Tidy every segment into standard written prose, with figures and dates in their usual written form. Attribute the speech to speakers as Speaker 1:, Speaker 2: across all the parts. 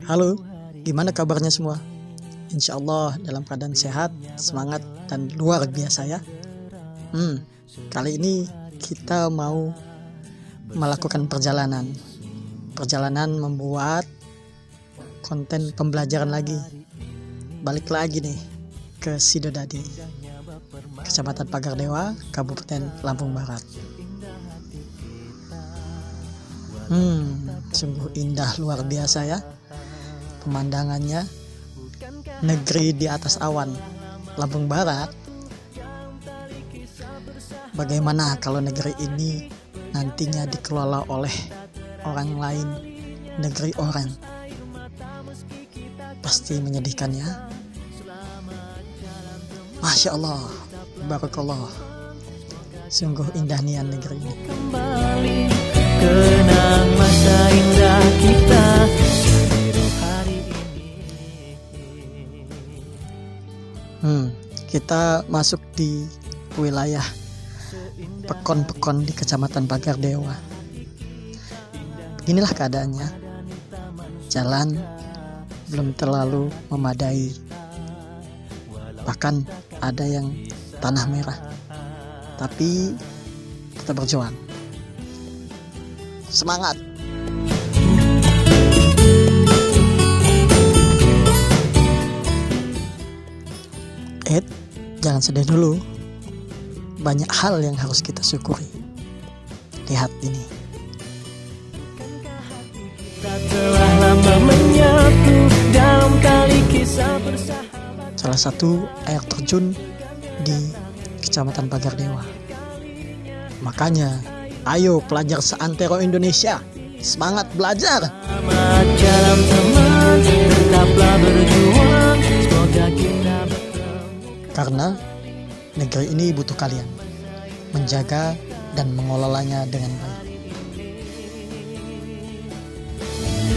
Speaker 1: Halo, gimana kabarnya semua? Insya Allah dalam keadaan sehat, semangat, dan luar biasa ya. Kali ini kita mau melakukan perjalanan. Perjalanan membuat konten pembelajaran lagi. Balik lagi nih ke Sidodadi, Kecamatan Pagardewa, Kabupaten Lampung Barat. Sungguh indah luar biasa ya. Pemandangannya, negeri di atas awan, Lampung Barat. Bagaimana kalau negeri ini nantinya dikelola oleh orang lain, negeri orang? Pasti menyedihkan ya. Masya Allah, barakallah. Sungguh indah nian negeri ini.
Speaker 2: Kembali kenang masa indah kita.
Speaker 1: Kita masuk di wilayah Pekon-Pekon di Kecamatan Pagardewa. Beginilah keadaannya. Jalan belum terlalu memadai. Bahkan ada yang tanah merah. Tapi kita berjuang. Semangat! Jangan sedih dulu. Banyak hal yang harus kita syukuri. Lihat ini. Salah satu air terjun di Kecamatan Pagardewa. Makanya, ayo pelajar seantero Indonesia, semangat belajar.
Speaker 2: Jalan teman, tetaplah berjuang. Semoga kita
Speaker 1: Karena negeri ini butuh kalian menjaga dan mengelolanya dengan baik.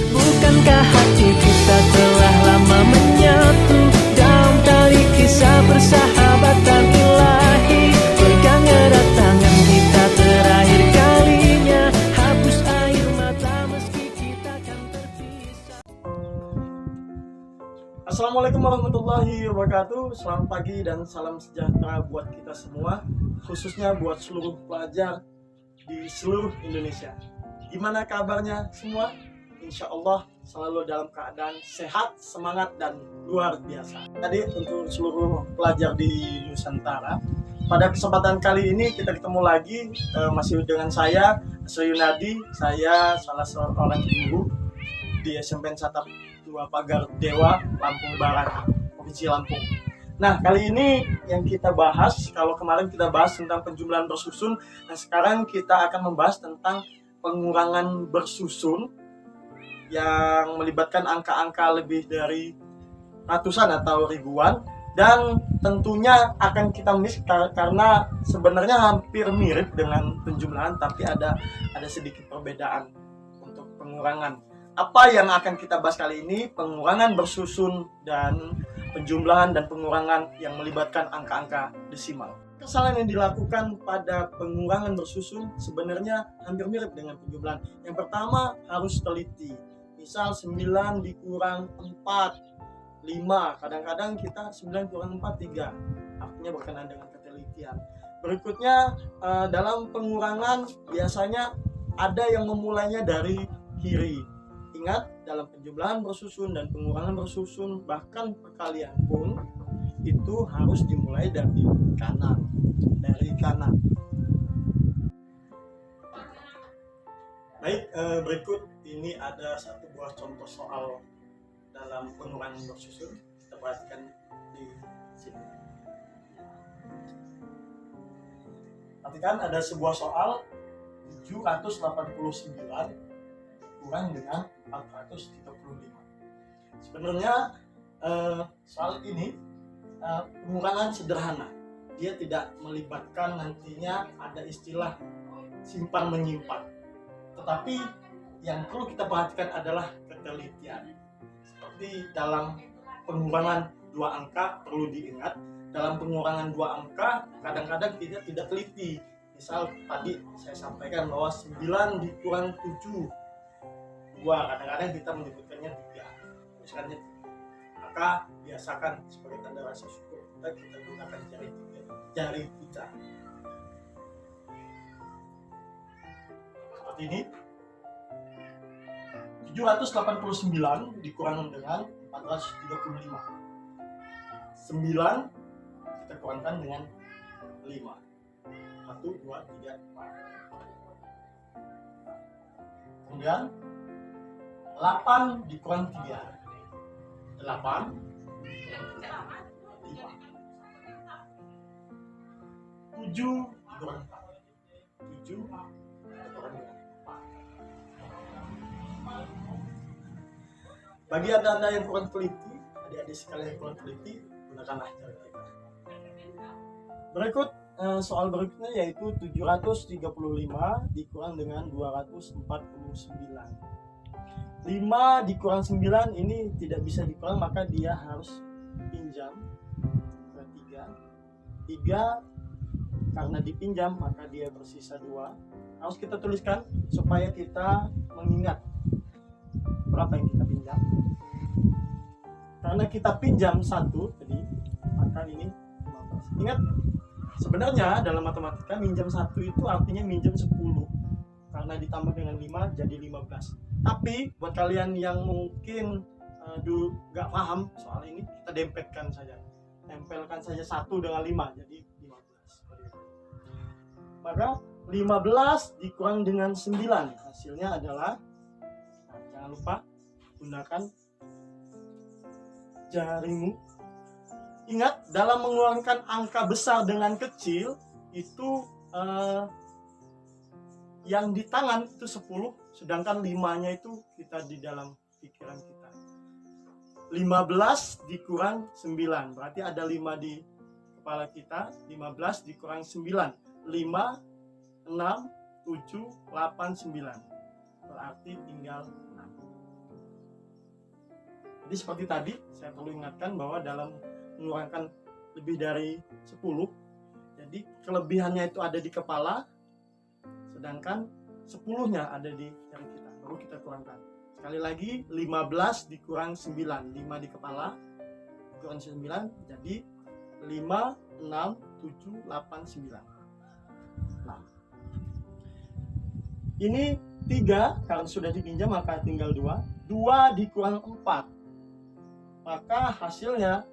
Speaker 2: Bukankah hati kita telah lama menyatu dalam tali kisah persahabatan ilahi? Pegang erat tangan kita terakhir kalinya, hapus air mata meski kita kan terpisah.
Speaker 3: Assalamualaikum warahmatullahi wabarakatuh. Selamat pagi dan salam sejahtera buat kita semua, khususnya buat seluruh pelajar di seluruh Indonesia. Gimana kabarnya semua? Insya Allah selalu dalam keadaan sehat, semangat, dan luar biasa. Tadi untuk seluruh pelajar di Nusantara, pada kesempatan kali ini kita ketemu lagi masih dengan saya, Asri Yunadi. Saya salah seorang guru di SMP Satap 2 Pagardewa, Lampung Barat, Provinsi Lampung. Nah, kali ini yang kita bahas, kalau kemarin kita bahas tentang penjumlahan bersusun, nah sekarang kita akan membahas tentang pengurangan bersusun yang melibatkan angka-angka lebih dari ratusan atau ribuan, dan tentunya akan kita miss karena sebenarnya hampir mirip dengan penjumlahan, tapi ada sedikit perbedaan untuk pengurangan. Apa yang akan kita bahas kali ini? Pengurangan bersusun dan penjumlahan dan pengurangan yang melibatkan angka-angka desimal. Kesalahan yang dilakukan pada pengurangan bersusun sebenarnya hampir mirip dengan penjumlahan. Yang pertama, harus teliti. Misal 9 dikurang 4, 5. Kadang-kadang kita 9 kurang 4, 3. Artinya berkenaan dengan ketelitian. Berikutnya, dalam pengurangan biasanya ada yang memulainya dari kiri. Ingat, dalam penjumlahan bersusun dan pengurangan bersusun, bahkan perkalian pun itu harus dimulai dari kanan. Baik, berikut ini ada satu buah contoh soal dalam pengurangan bersusun. Kita perhatikan di sini. Perhatikan, ada sebuah soal 789 kurang dengan 435. Sebenarnya soal ini pengurangan sederhana. Dia tidak melibatkan nantinya ada istilah simpan menyimpan. Tetapi yang perlu kita perhatikan adalah ketelitian. Seperti dalam pengurangan 2 angka, perlu diingat, dalam pengurangan 2 angka kadang-kadang kita tidak teliti. Misal tadi saya sampaikan bahwa 9 dikurang 7, 2, kadang-kadang kita menyebutkannya 3. tuliskannya 3. Maka biasakan sebagai tanda rasa syukur kita gunakan jari kita. Seperti ini. 789 dikurangkan dengan 435. 9 kita kurangkan dengan 5. 1, 2, 3, 4. Kemudian 8 dikurang 3. 8 5. 7 dikurang 4. 7 dikurang 4. Bagi anda yang kurang teliti, adik-adik sekalian yang kurang teliti, gunakanlah cara kita. Berikut soal berikutnya yaitu 735 dikurang dengan 249. 5 dikurang 9 ini tidak bisa dikurang, maka dia harus pinjam ke 3. 3 karena dipinjam maka dia bersisa 2. Harus kita tuliskan supaya kita mengingat berapa yang kita pinjam. Karena kita pinjam 1 tadi, maka ini 15. Ingat, sebenarnya dalam matematika minjam 1 itu artinya minjam 10. Karena ditambah dengan 5 jadi 15. Tapi buat kalian yang mungkin gak paham soal ini, kita dempetkan saja. Tempelkan saja 1 dengan 5 jadi 15. Maka 15 dikurang dengan 9 hasilnya adalah, jangan lupa gunakan jarimu. Ingat, dalam mengeluarkan angka besar dengan kecil itu yang di tangan itu 10, sedangkan 5-nya itu kita di dalam pikiran kita. 15 dikurang 9 berarti ada 5 di kepala kita. 15 dikurang 9, 5, 6, 7, 8, 9 berarti tinggal 6. Jadi seperti tadi saya perlu ingatkan bahwa dalam mengeluarkan lebih dari 10, jadi kelebihannya itu ada di kepala, sedangkan 10-nya ada di jari kita, baru kita kurangkan. Sekali lagi, 15 dikurang 9, 5 di kepala dikurang 9 jadi 5, 6, 7, 8, 9. 6. Ini 3 karena sudah dipinjam maka tinggal 2. 2 dikurang 4 maka hasilnya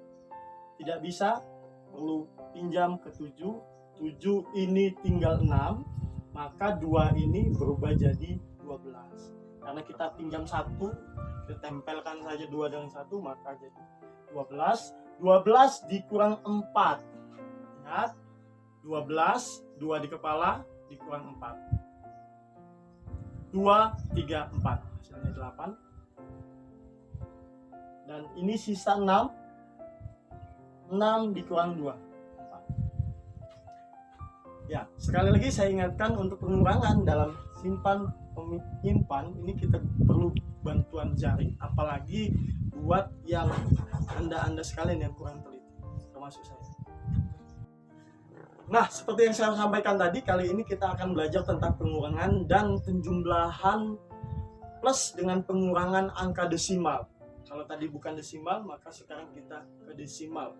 Speaker 3: tidak bisa, perlu pinjam ke 7. 7 ini tinggal 6, maka 2 ini berubah jadi 12. Karena kita pinjam 1, kita tempelkan saja 2 dengan 1, maka jadi 12. 12 dikurang 4. Ingat, 12, 2 di kepala dikurang 4. 2, 3, 4. Hasilnya 8. Dan ini sisa 6. 6 dikurang 2, 4. Ya, sekali lagi saya ingatkan untuk pengurangan dalam simpan menyimpan ini kita perlu bantuan jari, apalagi buat yang anda sekalian yang kurang teliti, termasuk saya. Nah, seperti yang saya sampaikan tadi, kali ini kita akan belajar tentang pengurangan dan penjumlahan plus dengan pengurangan angka desimal. Kalau tadi bukan desimal, maka sekarang kita ke desimal.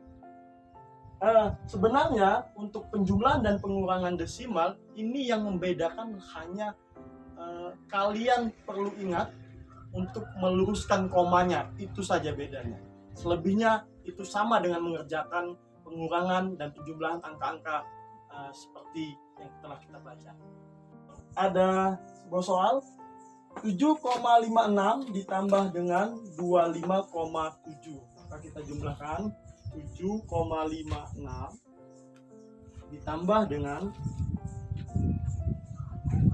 Speaker 3: Sebenarnya untuk penjumlahan dan pengurangan desimal ini yang membedakan hanya kalian perlu ingat untuk meluruskan komanya, itu saja bedanya. Selebihnya itu sama dengan mengerjakan pengurangan dan penjumlahan angka-angka seperti yang telah kita baca. Ada sebuah soal, 7,56 ditambah dengan 25,7. Maka kita jumlahkan 7,56 ditambah dengan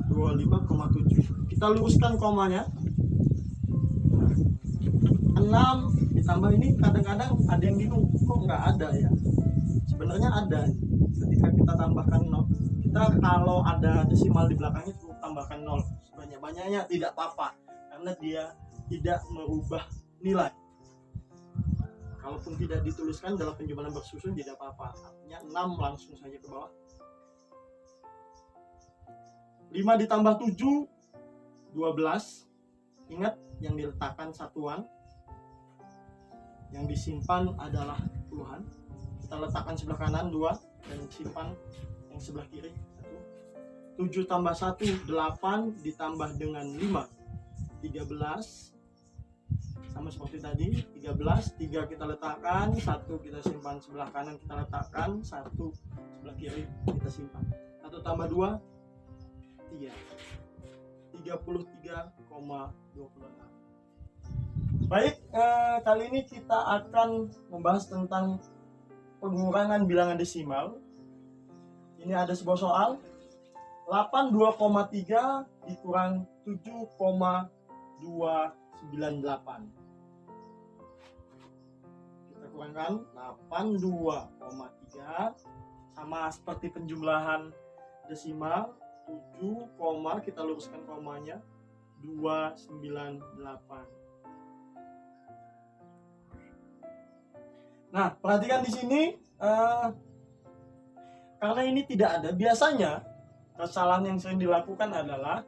Speaker 3: 25,7. Kita luruskan komanya. 6 ditambah ini kadang-kadang ada yang bingung, kok nggak ada ya? Sebenarnya ada. Ketika kita tambahkan 0, kita kalau ada desimal di belakangnya cukup tambahkan 0 sebanyak-banyaknya, tidak apa-apa karena dia tidak merubah nilai. Kalaupun tidak dituliskan dalam penjumlahan bersusun tidak apa-apa, artinya 6 langsung saja ke bawah. 5 ditambah 7, 12. Ingat yang diletakkan satuan. yang disimpan adalah puluhan. Kita letakkan sebelah kanan 2 dan simpan yang sebelah kiri 1. 7 tambah 1 8 ditambah dengan 5 13. Sama seperti tadi, 13, 3 kita letakkan, 1 kita simpan sebelah kanan, kita letakkan, 1 sebelah kiri kita simpan. 1 tambah 2 3. 33,26. Baik, kali ini kita akan membahas tentang pengurangan bilangan desimal. Ini ada sebuah soal, 82,3 dikurang 7,298. Kita kurangkan 82,3 sama seperti penjumlahan desimal, 7, kita luruskan komanya, 298. Nah, perhatikan di sini, karena ini tidak ada, biasanya kesalahan yang sering dilakukan adalah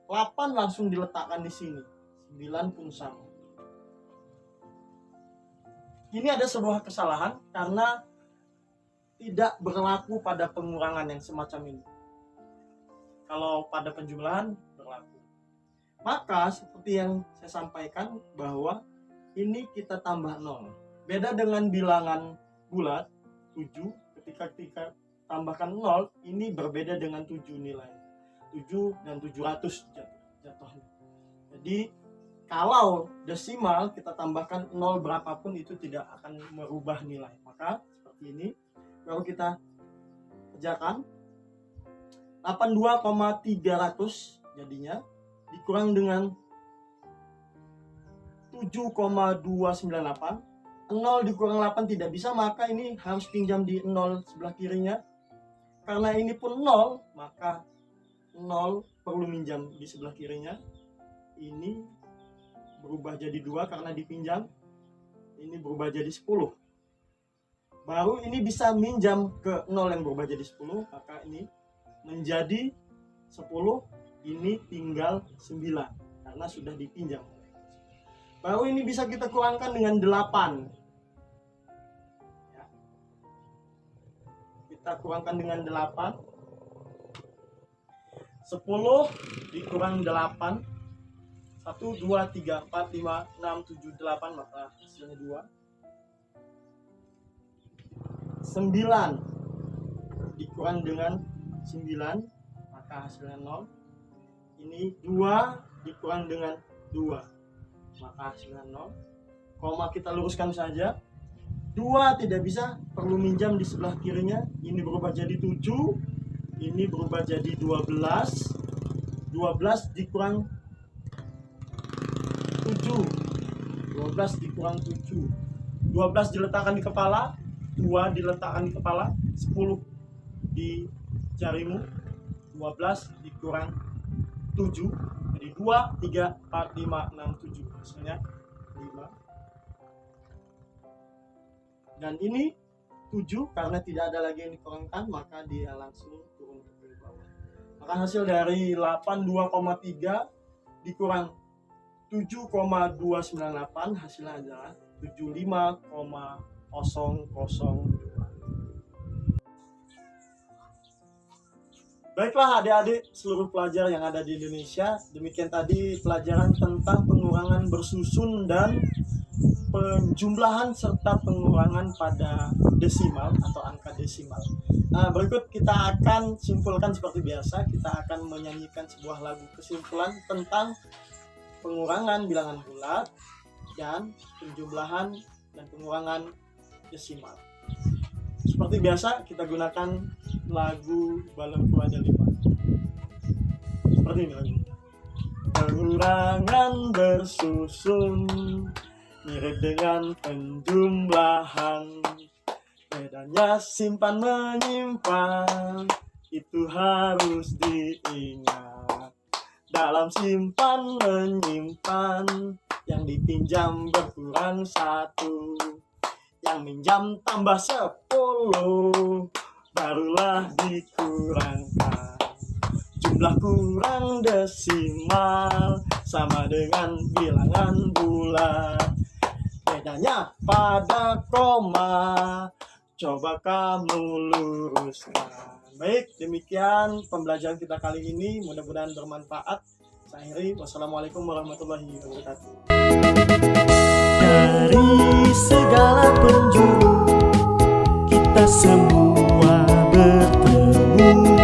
Speaker 3: 8 langsung diletakkan di sini, 9 pun sama. Ini ada sebuah kesalahan karena tidak berlaku pada pengurangan yang semacam ini. Kalau pada penjumlahan berlaku. Maka seperti yang saya sampaikan bahwa ini kita tambah 0. Beda dengan bilangan bulat 7, ketika tambahkan 0, ini berbeda dengan 7 nilai. 7 dan 700 jatuhnya. Jadi kalau desimal kita tambahkan 0 berapapun itu tidak akan merubah nilai. Maka seperti ini, baru kita kerjakan 82,300 jadinya dikurang dengan 7,298. 0 dikurang 8 tidak bisa, maka ini harus pinjam di 0 sebelah kirinya. Karena ini pun 0, maka 0 perlu minjam di sebelah kirinya. Ini berubah jadi 2 karena dipinjam. Ini berubah jadi 10. Baru ini bisa minjam ke 0 yang berubah jadi 10, maka ini menjadi 10, ini tinggal 9 karena sudah dipinjam. Baru ini bisa kita kurangkan dengan 8. Ya. Kita kurangkan dengan 8. 10 dikurang 8. 1, 2, 3, 4, 5, 6, 7, 8, maka hasilnya 2. 9 dikurang dengan 9, maka hasilnya 0. Ini 2 dikurang dengan 2, maka hasilnya 0. Koma kita luruskan saja. 2 tidak bisa, perlu minjam di sebelah kirinya. Ini berubah jadi 7, ini berubah jadi 12. 12 dikurang 7, 12 dikurang 7. 12 diletakkan di kepala, 2 diletakkan di kepala, 10 di jarimu. 12 dikurang 7, jadi 2, 3, 4, 5, 6, 7, hasilnya 5. Dan ini 7, karena tidak ada lagi yang dikurangkan, maka dia langsung turun ke bawah. Maka hasil dari 82,3 dikurang 7,298, hasilnya adalah 75,002. Baiklah adik-adik seluruh pelajar yang ada di Indonesia, demikian tadi pelajaran tentang pengurangan bersusun dan penjumlahan serta pengurangan pada desimal atau angka desimal. Nah, berikut kita akan simpulkan seperti biasa, kita akan menyanyikan sebuah lagu kesimpulan tentang pengurangan bilangan bulat dan penjumlahan dan pengurangan desimal. Seperti biasa kita gunakan lagu Balonku Ada 5. Seperti ini lagu. Pengurangan bersusun mirip dengan penjumlahan. Bedanya simpan menyimpan, itu harus diingat. Dalam simpan menyimpan, yang dipinjam berkurang 1, yang minjam tambah 10, barulah dikurangkan. Jumlah kurang desimal sama dengan bilangan bulat. Beda adanya pada koma. Coba kamu luruskan. Baik, demikian pembelajaran kita kali ini. Mudah-mudahan bermanfaat. Saya akhiri. Wassalamualaikum warahmatullahi wabarakatuh.
Speaker 2: Dari segala penjuru kita semua bertemu,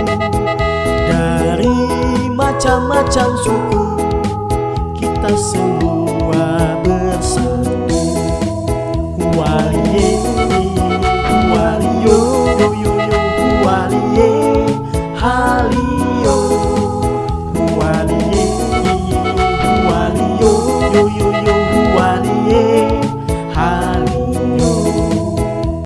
Speaker 2: dari macam-macam suku kita semua